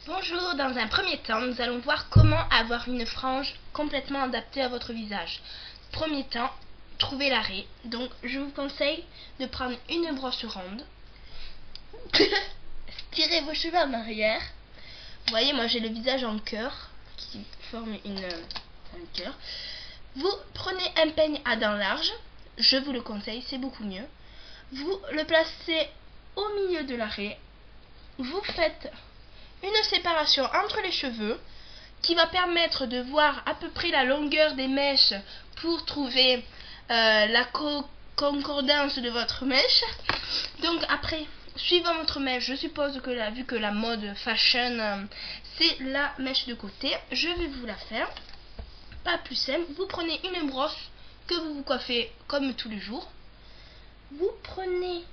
Bonjour, dans un premier temps, nous allons voir comment avoir une frange complètement adaptée à votre visage. Premier temps, trouvez l'arrêt. Donc, je vous conseille de prendre une brosse ronde. Tirez vos cheveux en arrière. Vous voyez, moi j'ai le visage en cœur, qui forme un cœur. Vous prenez un peigne à dents larges. Je vous le conseille, c'est beaucoup mieux. Vous le placez au milieu de l'arrêt. Vous faites une séparation entre les cheveux qui va permettre de voir à peu près la longueur des mèches pour trouver la concordance de votre mèche. Donc après, suivant votre mèche, je suppose que vu que la mode fashion c'est la mèche de côté, je vais vous la faire. Pas plus simple, vous prenez une brosse que vous vous coiffez comme tous les jours. Vous prenez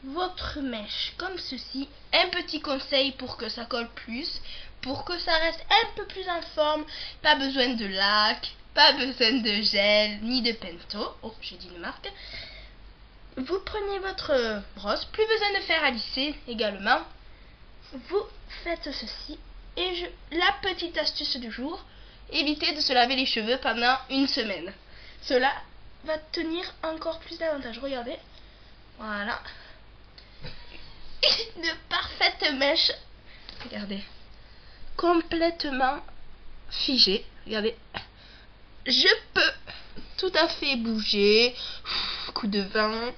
votre mèche comme ceci. Un petit conseil pour que ça colle plus, pour que ça reste un peu plus en forme. Pas besoin de lac, pas besoin de gel ni de pento. Oh, j'ai dit une marque. Vous prenez votre brosse, plus besoin de faire à lisser également. Vous faites ceci et la petite astuce du jour, évitez de se laver les cheveux pendant une semaine. Cela va tenir encore plus davantage. Regardez, voilà. De parfaites mèches. Regardez. Complètement figées. Regardez. Je peux tout à fait bouger. Coup de vent.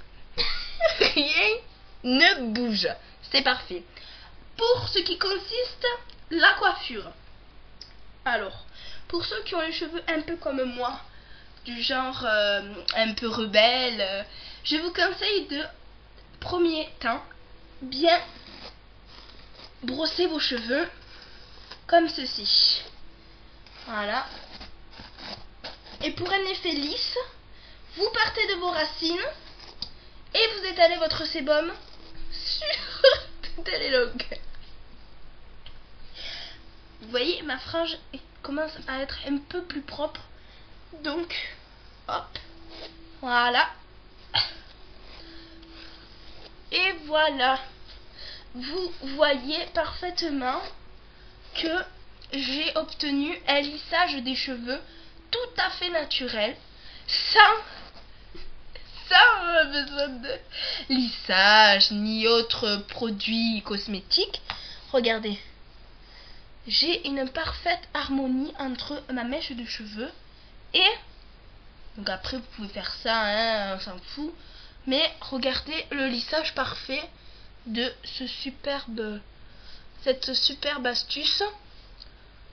Rien ne bouge. C'est parfait. Pour ce qui consiste la coiffure. Alors, pour ceux qui ont les cheveux un peu comme moi, du genre un peu rebelle, je vous conseille de, premier temps, bien brosser vos cheveux comme ceci. Voilà. Et pour un effet lisse, vous partez de vos racines et vous étalez votre sébum sur toute les longueurs. Vous voyez, ma frange commence à être un peu plus propre. Donc, hop, voilà. Et voilà. Vous voyez parfaitement que j'ai obtenu un lissage des cheveux tout à fait naturel, sans besoin de lissage ni autre produit cosmétique. Regardez, j'ai une parfaite harmonie entre ma mèche de cheveux et... Donc après vous pouvez faire ça, hein, on s'en fout. Mais regardez le lissage parfait de cette superbe astuce.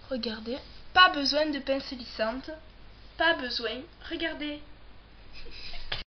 Regardez, pas besoin de pince lissante, pas besoin. Regardez.